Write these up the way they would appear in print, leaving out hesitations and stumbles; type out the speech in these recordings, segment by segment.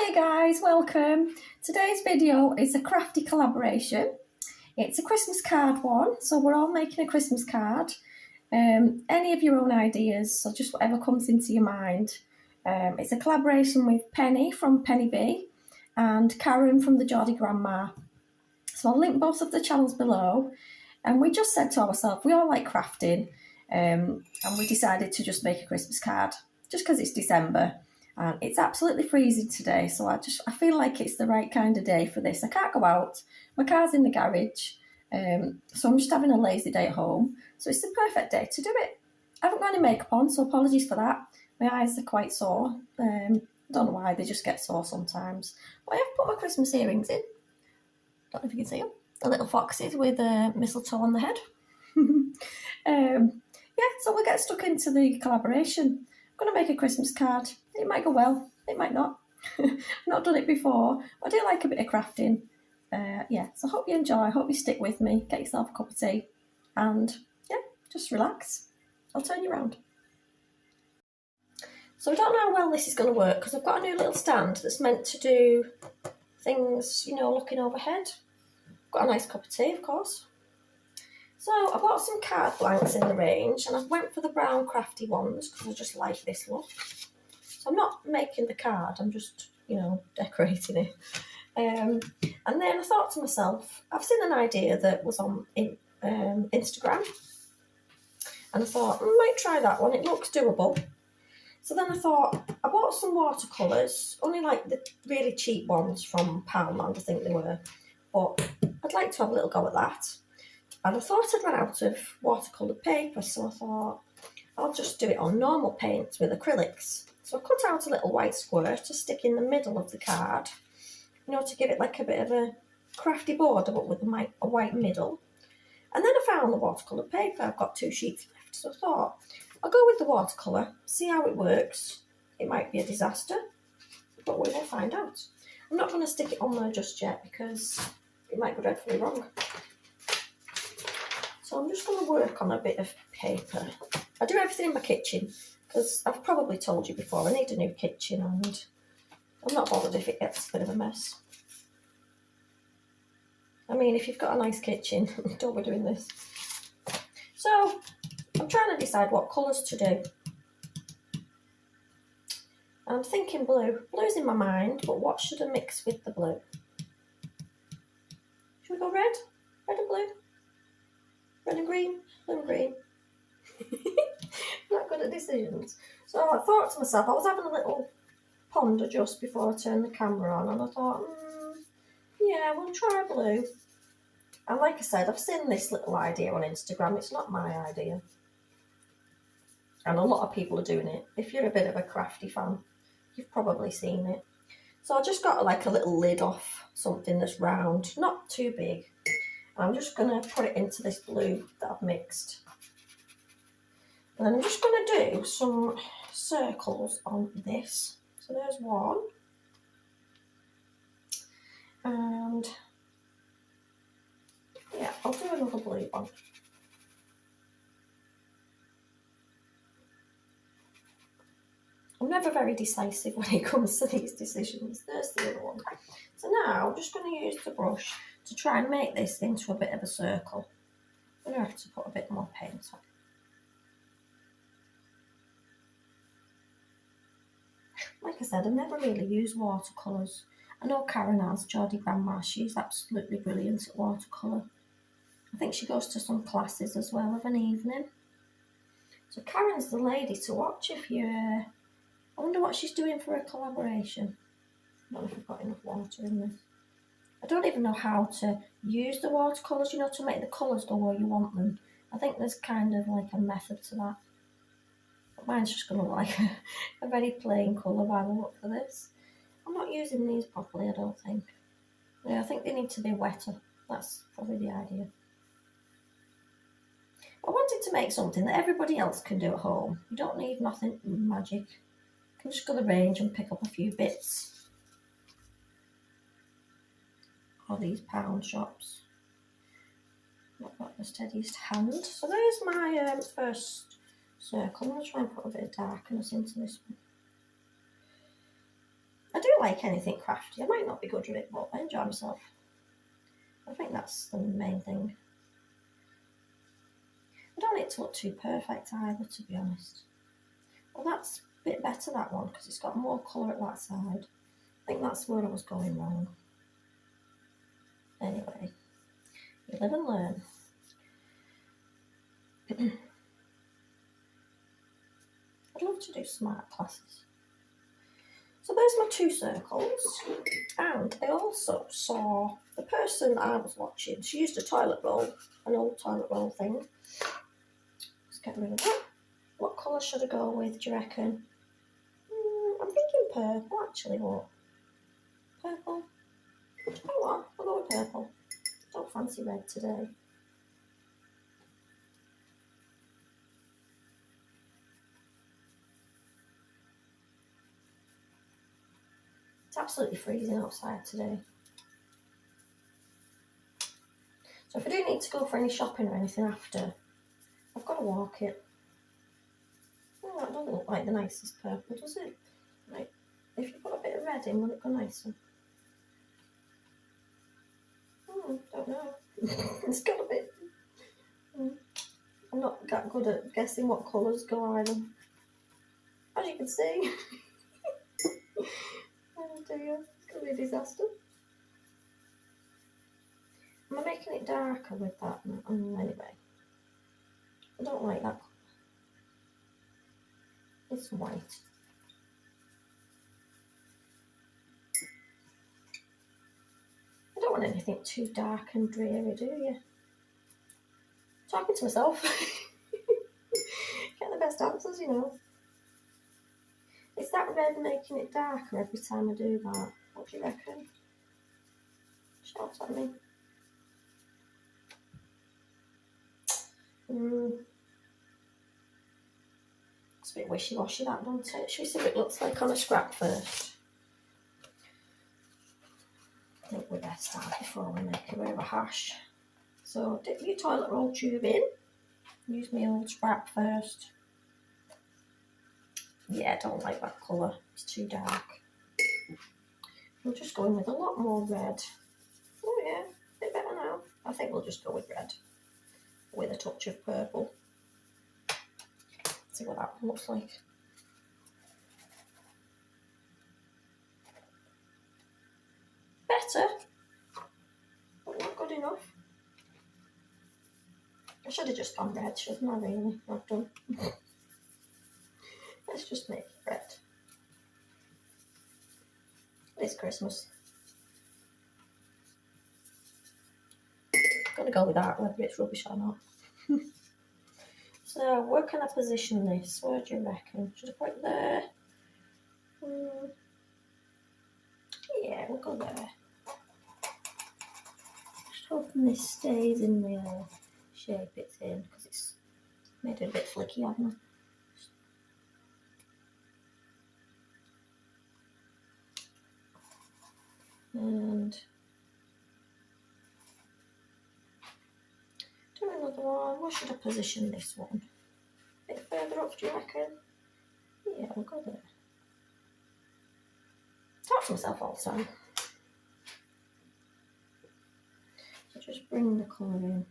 Hiya guys, welcome. Today's video is a crafty collaboration. It's a Christmas card one, so we're all making a Christmas card. Any of your own ideas, so just whatever comes into your mind. It's a collaboration with Penny from Penny B and Karen from the Geordie Grandma. So I'll link both of the channels below. And we just said to ourselves, we all like crafting, and we decided to just make a Christmas card, just because it's December. And it's absolutely freezing today, so I feel like it's the right kind of day for this. I can't go out, my car's in the garage, so I'm just having a lazy day at home. So it's the perfect day to do it. I haven't got any makeup on, so apologies for that. My eyes are quite sore. Don't know why, they just get sore sometimes. But I have put my Christmas earrings in. Don't know if you can see them. The little foxes with mistletoe on the head. Yeah, so we'll get stuck into the collaboration. I'm going to make a Christmas card. It might go well, it might not. I've not done it before. I do like a bit of crafting. Yeah, so I hope you enjoy. I hope you stick with me. Get yourself a cup of tea. And yeah, just relax. I'll turn you around. So I don't know how well this is going to work because I've got a new little stand that's meant to do things, you know, looking overhead. Got a nice cup of tea, of course. So I bought some card blanks in the range and I went for the brown crafty ones because I just like this look. So I'm not making the card, I'm just, you know, decorating it. And then I thought to myself, I've seen an idea that was on Instagram. And I thought, I might try that one, it looks doable. So then I thought, I bought some watercolours, only like the really cheap ones from Poundland, I think they were. But I'd like to have a little go at that. And I thought I'd run out of watercolour paper, so I thought I'll just do it on normal paints with acrylics. So I cut out a little white square to stick in the middle of the card, you know, to give it like a bit of a crafty border, but with a white middle. And then I found the watercolour paper. I've got 2 sheets left, so I thought I'll go with the watercolour, see how it works. It might be a disaster, but we will find out. I'm not going to stick it on there just yet because it might go dreadfully wrong. So I'm just going to work on a bit of paper. I do everything in my kitchen because I've probably told you before I need a new kitchen and I'm not bothered if it gets a bit of a mess. I mean, if you've got a nice kitchen, don't be doing this. So I'm trying to decide what colours to do. I'm thinking blue. Blue's in my mind, but what should I mix with the blue? Should we go red? Red and blue? Red and green? Blue and green? Not good at decisions. So I thought to myself, I was having a little ponder just before I turned the camera on, and I thought, yeah, we'll try blue. And like I said, I've seen this little idea on Instagram. It's not my idea. And a lot of people are doing it. If you're a bit of a crafty fan, you've probably seen it. So I just got like a little lid off something that's round, not too big. I'm just going to put it into this blue that I've mixed. And then I'm just going to do some circles on this. So there's one. And yeah, I'll do another blue one. I'm never very decisive when it comes to these decisions. There's the other one. So now I'm just going to use the brush to try and make this into a bit of a circle. I'm going to have to put a bit more paint on. Like I said, I never really use watercolours. I know Karen has, Geordie Grandma, she's absolutely brilliant at watercolour. I think she goes to some classes as well of an evening. So Karen's the lady to watch if you're... I wonder what she's doing for a collaboration. I don't know if I've got enough water in this. I don't even know how to use the watercolours, you know, to make the colours go where you want them. I think there's kind of like a method to that. But mine's just going to look like a very plain colour by the look of this. I'm not using these properly, I don't think. Yeah, I think they need to be wetter. That's probably the idea. I wanted to make something that everybody else can do at home. You don't need nothing magic. You can just go to the range and pick up a few bits. Or these pound shops. Not got the steadiest hand. So there's my first circle. I'm going to try and put a bit of darkness into this one. I do like anything crafty. I might not be good at it, but I enjoy myself. I think that's the main thing. I don't want it to look too perfect either, to be honest. Well, that's a bit better, that one, because it's got more colour at that side. I think that's where I was going wrong. Anyway, you live and learn. I'd love to do smart classes. So there's my 2 circles, and I also saw the person that I was watching. She used a toilet roll, an old toilet roll thing. Let's get rid of that. What colour should I go with, do you reckon? I'm thinking purple, actually. What? Purple? Oh what? I'll go with purple. Don't fancy red today. It's absolutely freezing outside today. So if I do need to go for any shopping or anything after, I've got to walk it. Oh, that doesn't look like the nicest purple, does it? Right. If you put a bit of red in, will it go nicer? Don't know. It's got a bit... I'm not that good at guessing what colours go either. As you can see. Oh dear, it's going to be a disaster. Am I making it darker with that? Anyway. I don't like that colour. It's white. I don't want anything too dark and dreary, do you? Talking to myself. Get the best answers, you know. Is that red making it darker every time I do that? What do you reckon? Shout at me. It's a bit wishy-washy, that, doesn't it? Should we see what it looks like on a scrap first? I think we best start before we make a bit of a hash. So dip your toilet roll tube in. Use my old scrap first. Yeah, I don't like that colour. It's too dark. We'll just go in with a lot more red. Oh yeah, a bit better now. I think we'll just go with red. With a touch of purple. See what that one looks like. Better, but not good enough. I should have just gone red, shouldn't I, really? Not done. Let's just make it red. It's Christmas. I'm gonna go with that, whether it's rubbish or not. So, where can I position this? Where do you reckon? Should I put it there? Yeah, we'll go there. Just hoping this stays in the shape it's in, because it's made it a bit flicky, haven't I? And do another one. Where should I position this one? A bit further up, do you reckon? Yeah, we'll go there. Talk to myself all the time. So just bring the colour in.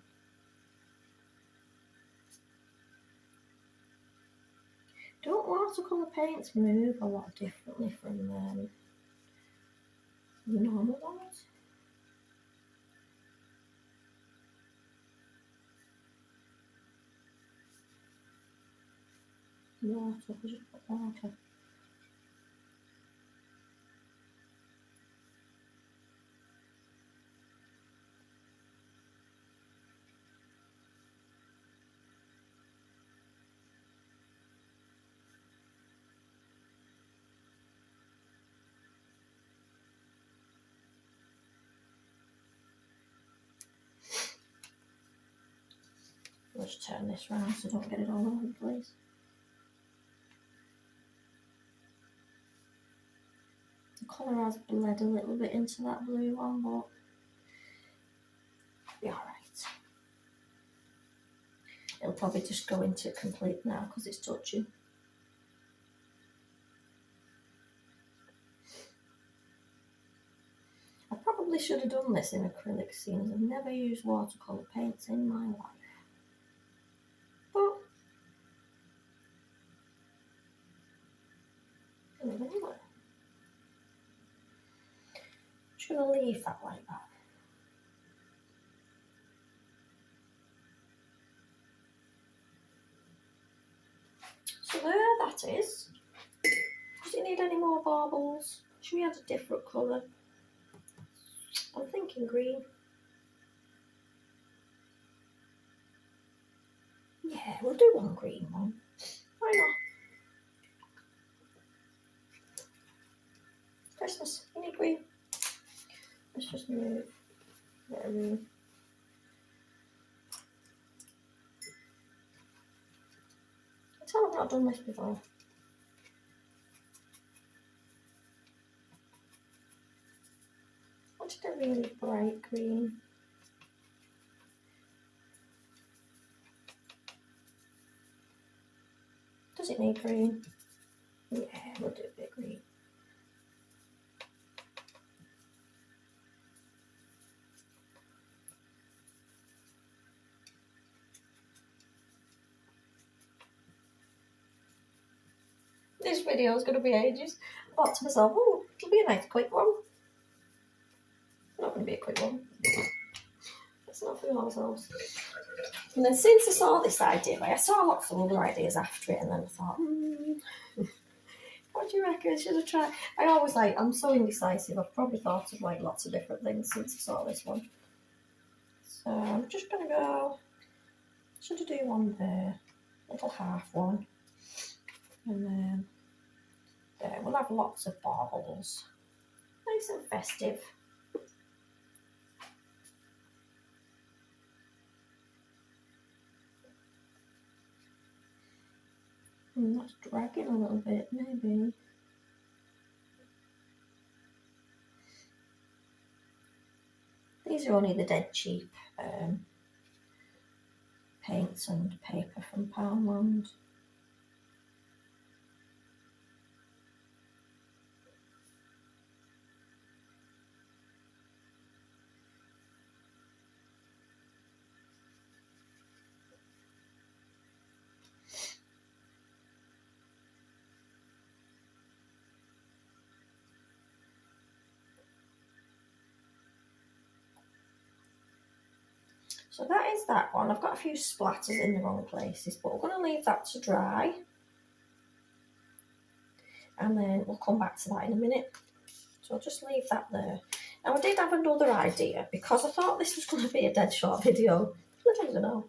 Don't watercolour paints move a lot differently from the normal ones? Water, I'll just put water. I'll just turn this round so I don't get it all over the place. The colour has bled a little bit into that blue one, but it'll be alright. It'll probably just go into it complete now because it's touching. probably should have done this in acrylic, seeing as I've never used watercolour paints in my life. But anyway, I'm just going to leave that like that. So there that is. Does it need any more baubles? Should we add a different colour? I'm thinking green. Yeah, we'll do one green one. Why not? Christmas, you need green. Let's just move a bit of room. I tell I've not done this before. I wanted a really bright green. Does it need green? Yeah, we'll do a bit green. This video is going to be ages. I thought to myself, oh, it'll be a nice quick one. Not going to be a quick one. Let's not fool ourselves. And then since I saw this idea, I saw lots of other ideas after it, and then I thought, what do you reckon? Should I try? I'm so indecisive. I've probably thought of like lots of different things since I saw this one. So I'm just going to go, should I do one there? Little half one. And then there, we'll have lots of baubles. Nice and festive. And that's dragging a little bit, maybe. These are only the dead cheap paints and paper from Poundland. So that is that one. I've got a few splatters in the wrong places, but we're going to leave that to dry. And then we'll come back to that in a minute. So I'll just leave that there. Now I did have another idea, because I thought this was going to be a dead short video. I don't know.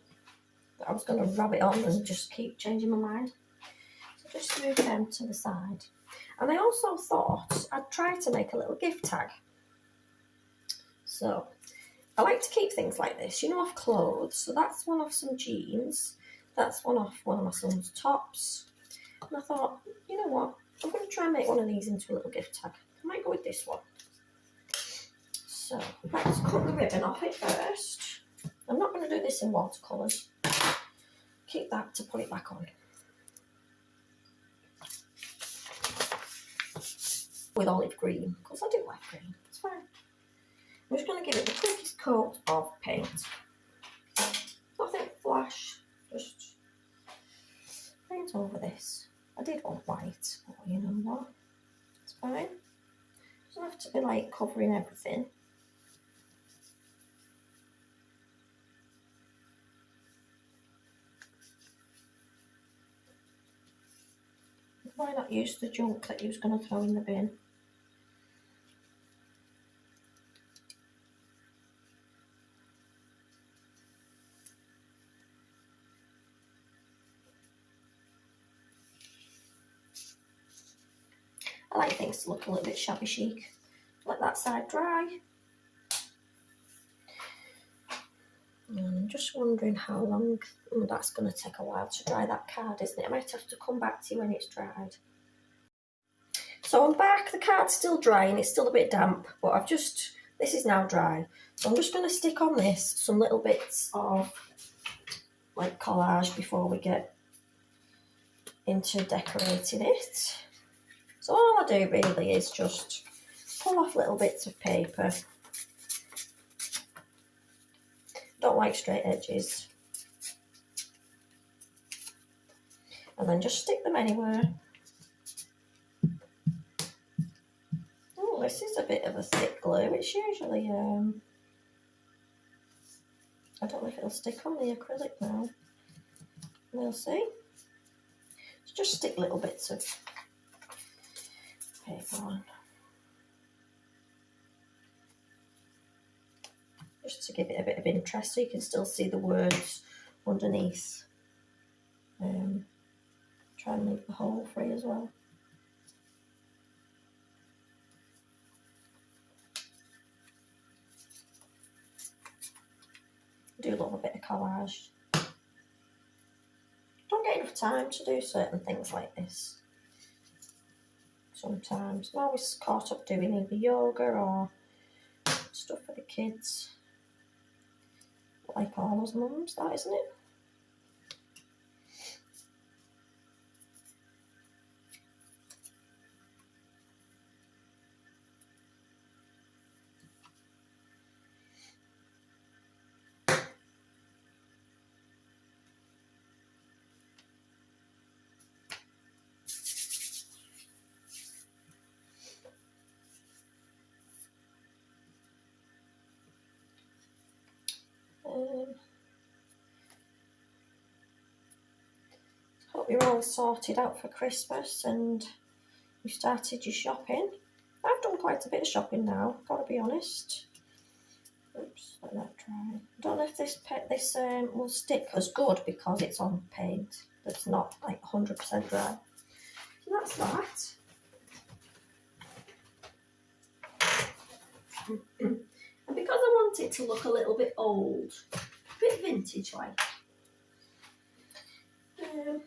I was going to rub it on and just keep changing my mind. So just move them to the side. And I also thought I'd try to make a little gift tag. So I like to keep things like this, you know, off clothes. So that's one off some jeans. That's one off one of my son's tops. And I thought, you know what? I'm going to try and make one of these into a little gift tag. I might go with this one. So let's cut the ribbon off it first. I'm not going to do this in watercolours. Keep that to put it back on. With olive green, because I do like green. It's fine. I'm just going to give it the quickest coat of paint. Nothing flash, just paint over this. I did want white, but you know what? It's fine. Doesn't have to be like covering everything. Why not use the junk that you was going to throw in the bin? I like things to look a little bit shabby chic. Let that side dry. And I'm just wondering how long, that's going to take a while to dry that card, isn't it? I might have to come back to you when it's dried. So I'm back, the card's still drying, it's still a bit damp, but this is now dry. So I'm just going to stick on this some little bits of like collage before we get into decorating it. So all I do really is just pull off little bits of paper Don't like straight edges. And then just stick them anywhere. Oh, this is a bit of a thick glue. It's usually, I don't know if it'll stick on the acrylic now. We'll see. So just stick little bits of paper on. Just to give it a bit of interest so you can still see the words underneath. Try and leave the hole free as well. I do love a bit of collage. Don't get enough time to do certain things like this. Sometimes I'm always caught up doing either yoga or stuff for the kids. Like all those mums, that isn't it? Hope you're all sorted out for Christmas and you started your shopping. I've done quite a bit of shopping now, gotta be honest. Oops, let that dry. I don't know if this will stick as good because it's on paint that's not like 100% dry. So that's that. And because I want it to look a little bit old, a bit vintage like, I've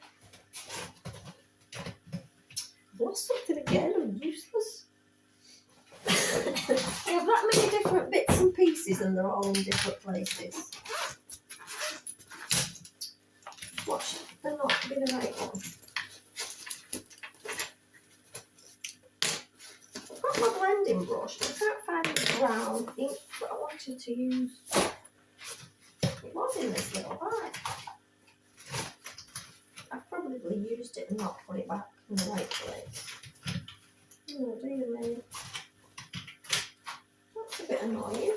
lost something again, I'm useless. I have that many different bits and pieces and they're all in different places. Watch, they're not be the right one. I've got my blending brush, but I can't find the brown ink that I wanted to use. It was in this little bag. I've probably used it and not put it back in the right place. Oh dear me. That's a bit annoying.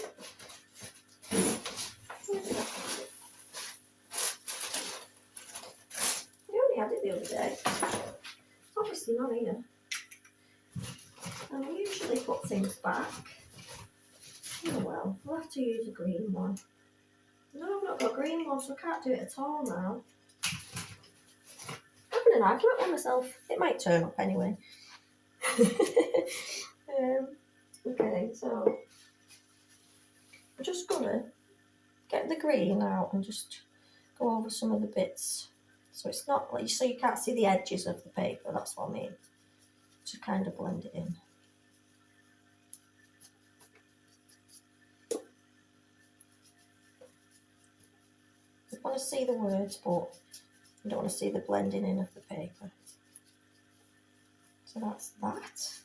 Where did I put it? I only had it the other day. It's obviously not here. And I usually put things back. Oh well, I'll have to use a green one. No, I've not got a green one, so I can't do it at all now. I'm having an argument with myself. It might turn up anyway. Okay, so I'm just gonna get the green out and just go over some of the bits. So it's not like, so you can't see the edges of the paper, that's what I mean. To kind of blend it in. You want to see the words, but you don't want to see the blending in of the paper. So that's that.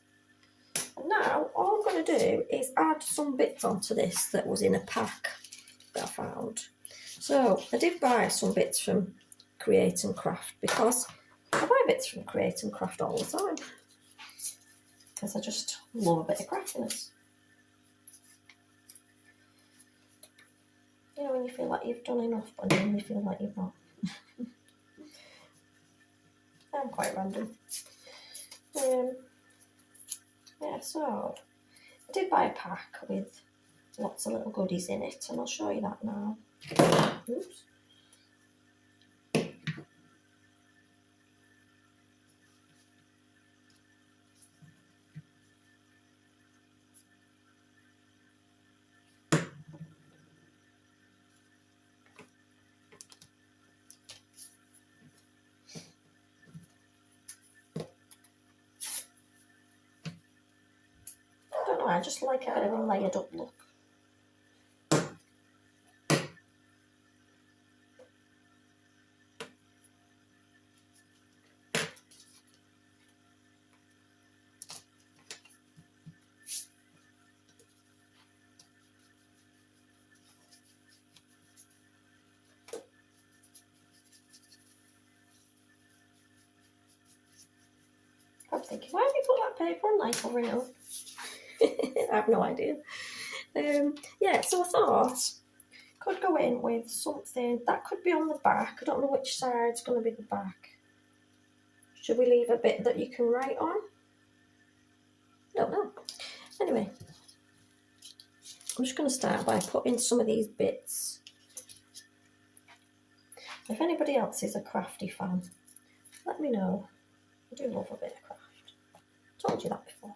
And now all I'm going to do is add some bits onto this that was in a pack that I found. So I did buy some bits from Create and Craft because I buy bits from Create and Craft all the time. Because I just love a bit of craftiness. You know, when you feel like you've done enough, but then you feel like you've not. I'm quite random. Yeah, so I did buy a pack with lots of little goodies in it, and I'll show you that now. Oops. I don't know, I just like a bit of a layered up look. I'm thinking, why have you put that paper on like covering it up? I have no idea. Yeah, so I thought could go in with something that could be on the back. I don't know which side's going to be the back. Should we leave a bit that you can write on? Don't know. Anyway, I'm just going to start by putting some of these bits. If anybody else is a crafty fan, let me know. I do love a bit of craft. Told you that before.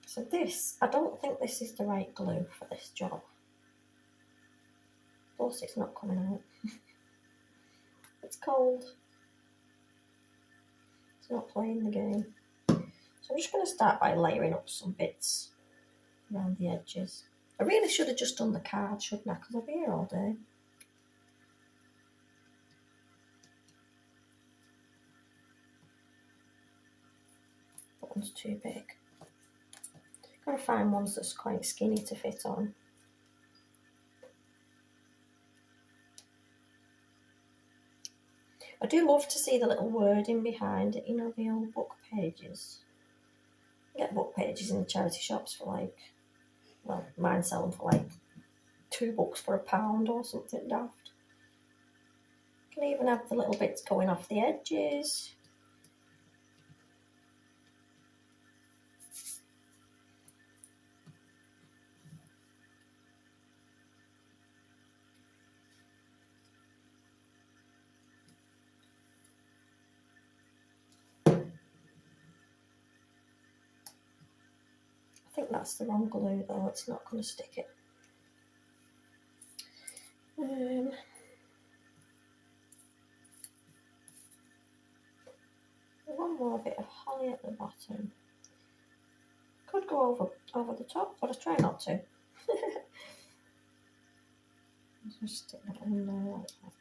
So this, I don't think this is the right glue for this job. Plus it's not coming out. It's cold. It's not playing the game. So I'm just going to start by layering up some bits around the edges. I really should have just done the card, shouldn't I? Because I'll be here all day. That one's too big. Gotta find ones that's quite skinny to fit on. I do love to see the little wording behind it, you know, the old book pages. You get book pages in the charity shops for like, well, mine sell them for like 2 books for £1 or something daft. You can even have the little bits going off the edges. I think that's the wrong glue though, it's not going to stick it. One more bit of holly at the bottom. Could go over the top, but I try not to. Just stick that in there like that.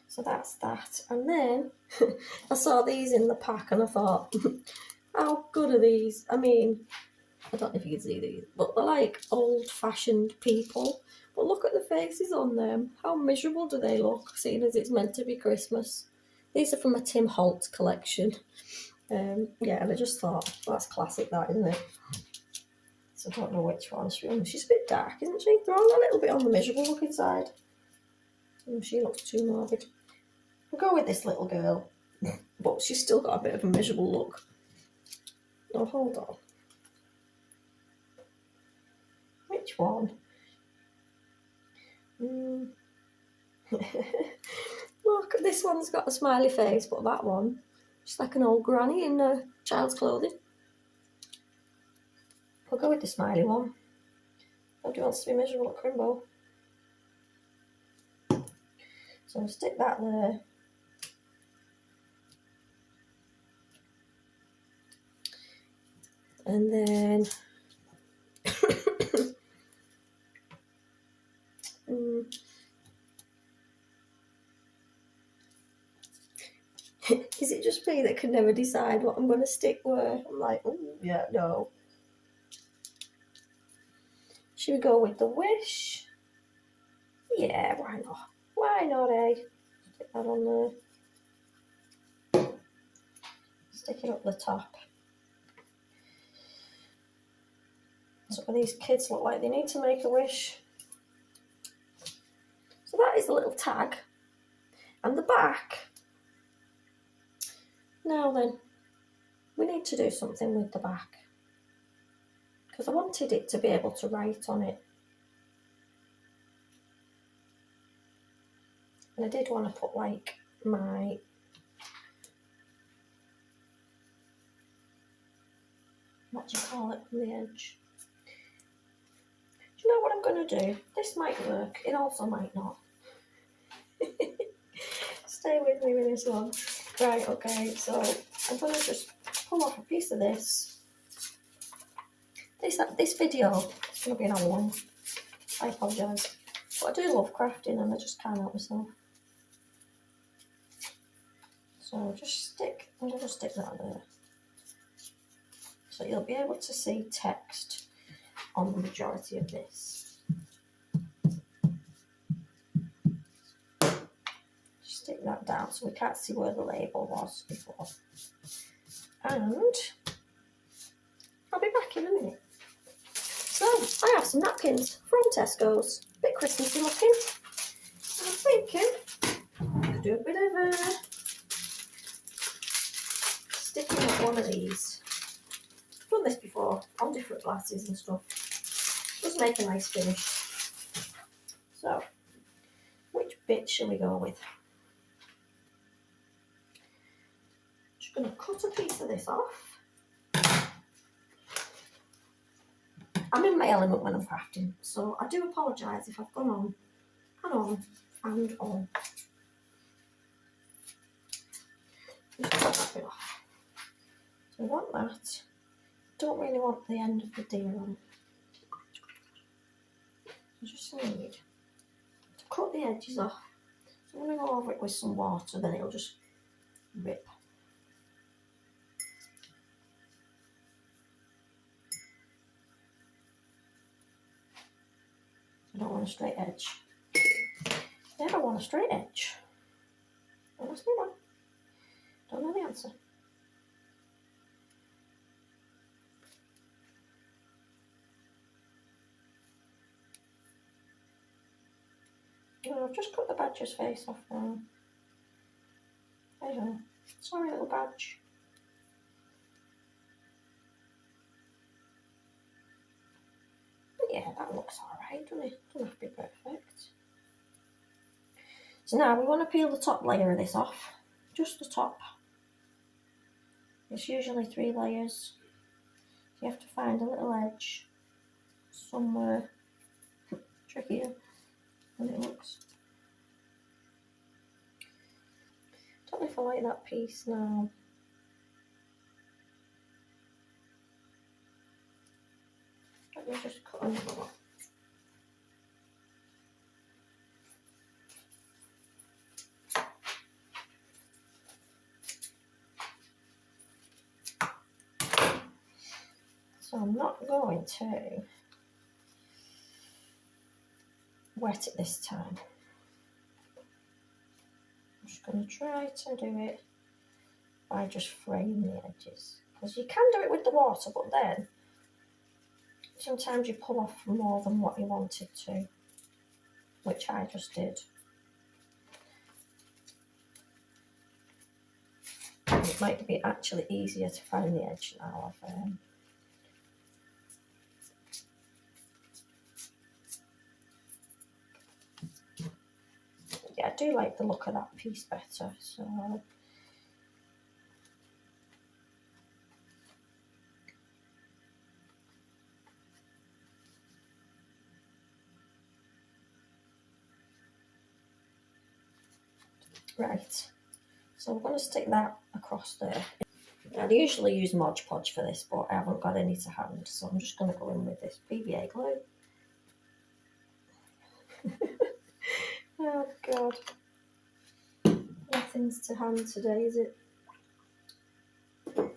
So that's that. And then I saw these in the pack and I thought, how good are these? I mean, I don't know if you can see these, but they're like old-fashioned people. But look at the faces on them. How miserable do they look, seeing as it's meant to be Christmas? These are from a Tim Holtz collection. Yeah, and I just thought, well, that's classic that, isn't it? So I don't know which one. She's a bit dark, isn't she? They're all a little bit on the miserable looking side. She looks too morbid. I'll go with this little girl, but she's still got a bit of a miserable look. Oh, hold on. Which one? Look, this one's got a smiley face, but that one, she's like an old granny in child's clothing. I'll go with the smiley one. Nobody wants to be miserable at Crimbo. So I'll stick that there. And then is it just me that can never decide what I'm going to stick where? I'm like, oh, yeah, no. Should we go with the wish? Yeah, why not? Why not, eh? Stick that on there. Stick it up the top. So these kids look like they need to make a wish. So that is the little tag. And the back. Now then, we need to do something with the back. Because I wanted it to be able to write on it. And I did want to put like my what do you call it from the edge? Do you know what I'm going to do? This might work, it also might not. Stay with me with this one. Right, okay, so I'm going to just pull off a piece of this. This video is going to be an hour long. I apologise. But I do love crafting and I just can't help myself. So I'm going to stick that there. So you'll be able to see text on the majority of this. that down so we can't see where the label was before. And I'll be back in a minute. So I have some napkins from Tesco's, a bit Christmassy looking. And I'm thinking I'll do a bit of sticking up one of these. I've done this before on different glasses and stuff. Does make a nice finish. So, which bit shall we go with? Just going to cut a piece of this off. I'm in my element when I'm crafting, so I do apologise if I've gone on and on and on. Just cut that bit off. So I want that. Don't really want the end of the deer on. I just need to cut the edges off. So I'm going to go over it with some water, then it'll just rip. I don't want a straight edge. Never want a straight edge. Don't ask me why. Don't know the answer. Oh, I've just cut the badger's face off now. There you go. Sorry, little badge. But yeah, that looks alright, doesn't it? Doesn't have to be perfect. So now we want to peel the top layer of this off. Just the top. It's usually 3 layers. So you have to find a little edge somewhere. Trickier than it looks. Don't know if I like that piece now. Let me just cut another one. So I'm not going to wet it this time. I'm just going to try to do it by just fraying the edges. Because you can do it with the water, but then sometimes you pull off more than what you wanted to, which I just did. It might be actually easier to find the edge now. Yeah, I do like the look of that piece better, so right. So we're going to stick that across there. I'd usually use Mod Podge for this, but I haven't got any to hand, so I'm just going to go in with this PVA glue. Oh God. Nothing's to hand today, is it? Let's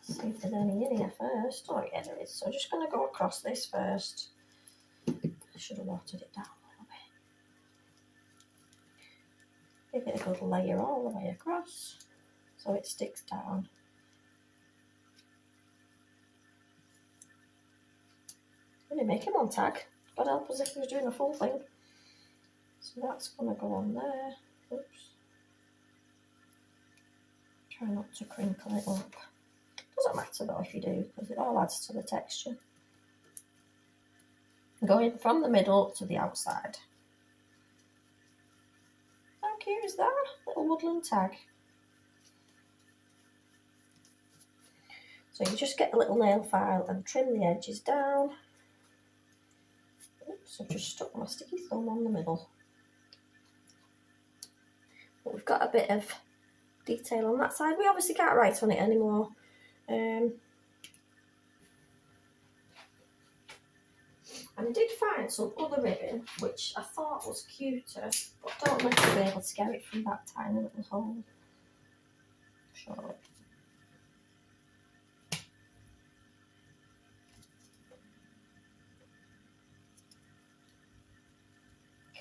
see if there's any in here first. Oh yeah, there is. So I'm just going to go across this first. I should have watered it down a little bit. Give it a good layer all the way across so it sticks down. Really make him on tag. God help us if he was doing a full thing. So that's going to go on there. Oops. Try not to crinkle it up. Doesn't matter though if you do, because it all adds to the texture. Going from the middle to the outside. How cute is that? Little woodland tag. So you just get a little nail file and trim the edges down. Oops, I've just stuck my sticky thumb on the middle. But we've got a bit of detail on that side. We obviously can't write on it anymore. And I did find some other ribbon which I thought was cuter, but don't know if I'll be able to get it from that tiny little hole. Sure.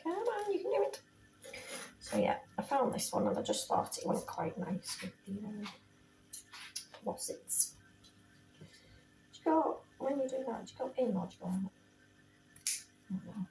Come on, you can do it. So yeah, I found this one and I just thought it went quite nice with the wassits. Do you go, when you do that, do you go in or do you go out? I don't know.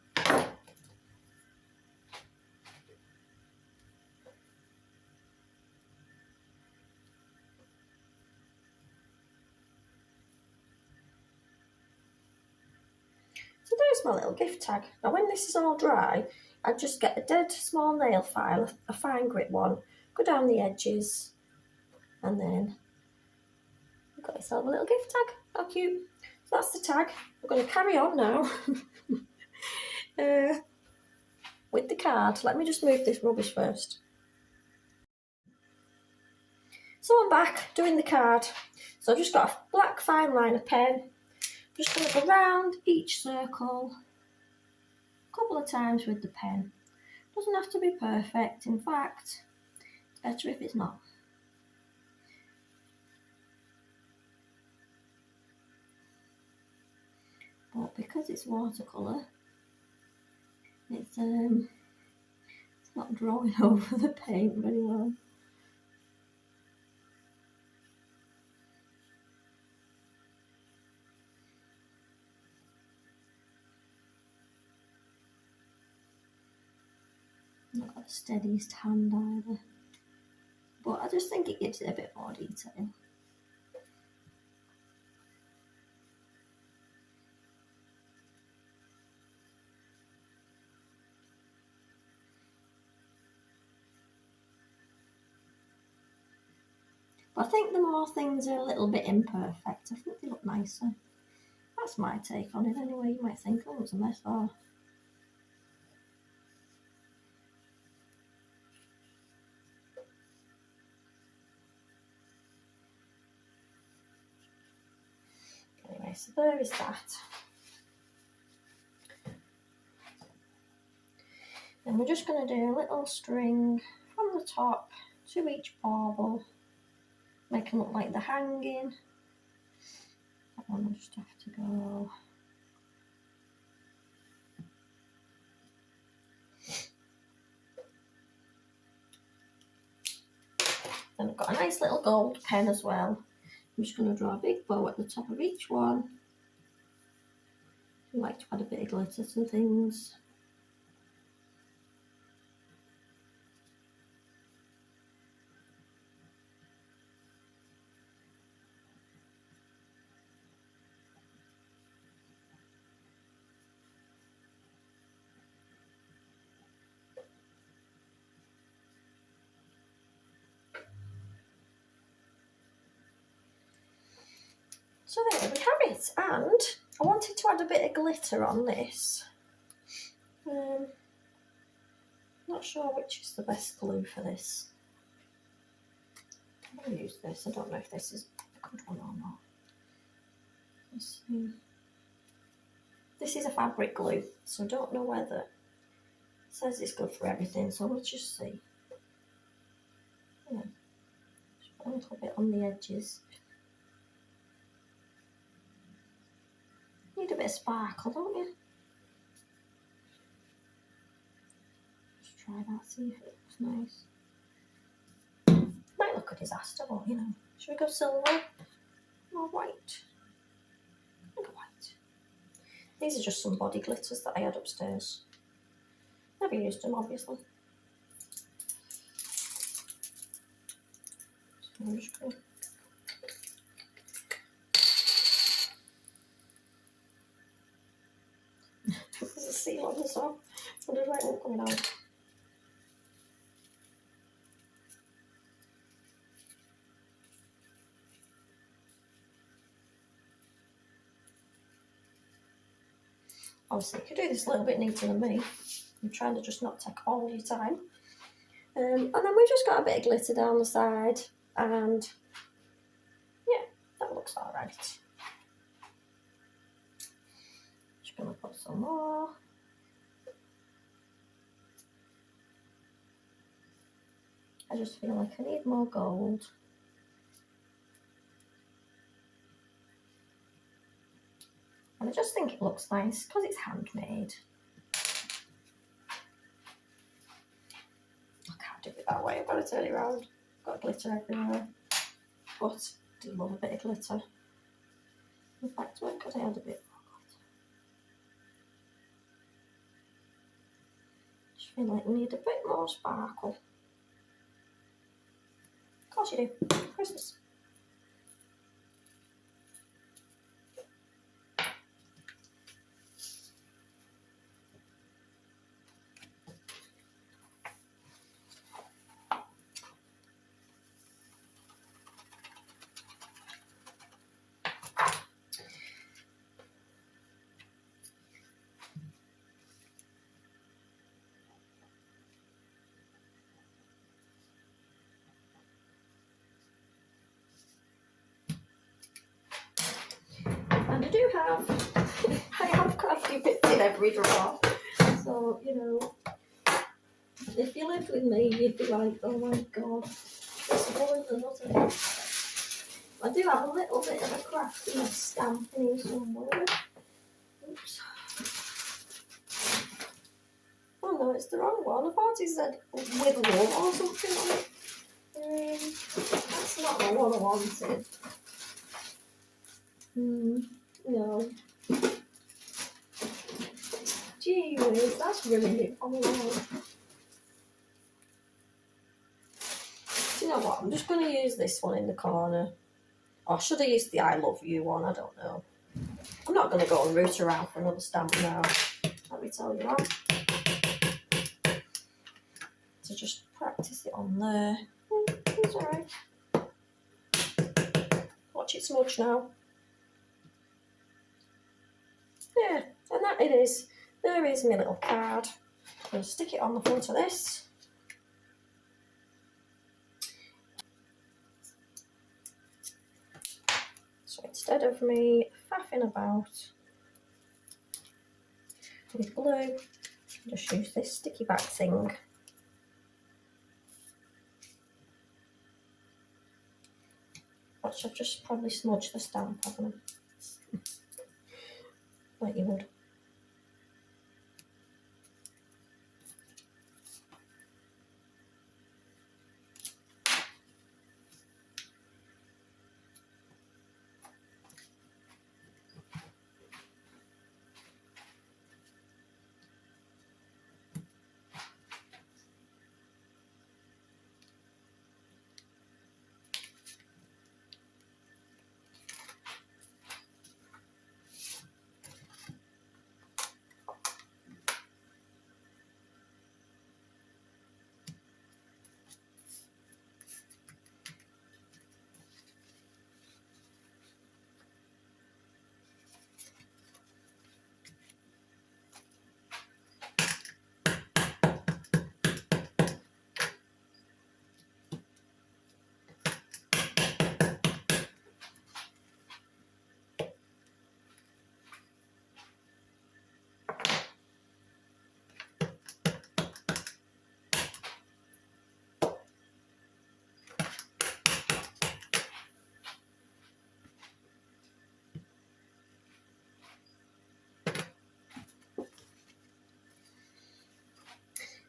So there's my little gift tag. Now when this is all dry, I just get a dead small nail file, a fine grit one, go down the edges, and then you've got yourself a little gift tag. How cute. So that's the tag. We're going to carry on now with the card. Let me just move this rubbish first. So I'm back doing the card. So I've just got a black fine liner pen. I'm just going to go round each circle a couple of times with the pen. Doesn't have to be perfect. In fact, it's better if it's not. But because it's watercolour, it's not drawing over the paint very well. Not got the steadiest hand either, but I just think it gives it a bit more detail. But I think the more things are a little bit imperfect, I think they look nicer. That's my take on it anyway. You might think, oh, it's a mess. Oh. Anyway, so there is that. And we're just going to do a little string from the top to each bauble, make them look like they're hanging. That one will just have to go. Then I've got a nice little gold pen as well. I'm just going to draw a big bow at the top of each one. I like to add a bit of glitter to things. So there we have it, and I wanted to add a bit of glitter on this. Not sure which is the best glue for this. I'm going to use this. I don't know if this is a good one or not. Let's see. This is a fabric glue, so I don't know whether it says it's good for everything, so we'll just see. Yeah. Just put a little bit on the edges. Need a bit of sparkle, don't you? Just try that, see if it looks nice. Might look a disaster, but you know. Should we go silver or white? I think white. These are just some body glitters that I had upstairs. Never used them, obviously. So I'm just going to there's a seal on the top. I wonder why it won't coming out. Obviously, you could do this a little bit neater than me. I'm trying to just not take all your time. And then we've just got a bit of glitter down the side, and yeah, that looks alright. Just going to put some more. I just feel like I need more gold. And I just think it looks nice because it's handmade. that way. I've got to turn it around. Got glitter everywhere. But I do love a bit of glitter. In fact, where could I add a bit more glitter? Just feel like we need a bit more sparkle. Of course you do. Christmas. And I have crafty bits in every drawer. So, you know, if you lived with me, you'd be like, oh my god, this woman another. I do have a little bit of a crafty stamp in here somewhere. Oops. Oh no, it's the wrong one. I thought it said with love or something on it. That's not the one I wanted. No. Gee whiz, that's ruined it for me now. Do you know what? I'm just going to use this one in the corner. Or should I use the I love you one? I don't know. I'm not going to go and root around for another stamp now. Let me tell you that. So just practice it on there. It's alright. Watch it smudge now. Yeah, and that it is. There is my little card. I'm going to stick it on the front of this. So instead of me faffing about with glue, just use this sticky back thing. Watch, I've just probably smudged the stamp, haven't I? Like you would.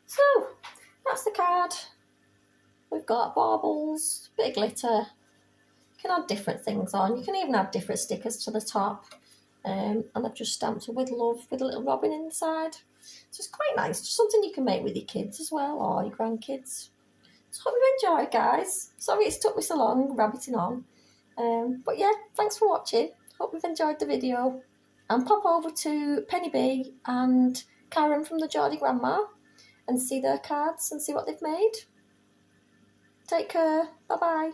So, that's the card. We've got baubles, bit of glitter. You can add different things on. You can even add different stickers to the top. And I've just stamped with love with a little robin inside. So it's quite nice. Just something you can make with your kids as well, or your grandkids. So hope you enjoyed, guys. Sorry it's took me so long rabbiting on. But yeah, thanks for watching. Hope you've enjoyed the video. And pop over to Penny B and Karen from the Geordie Grandma and see their cards and see what they've made. Take care. Bye-bye.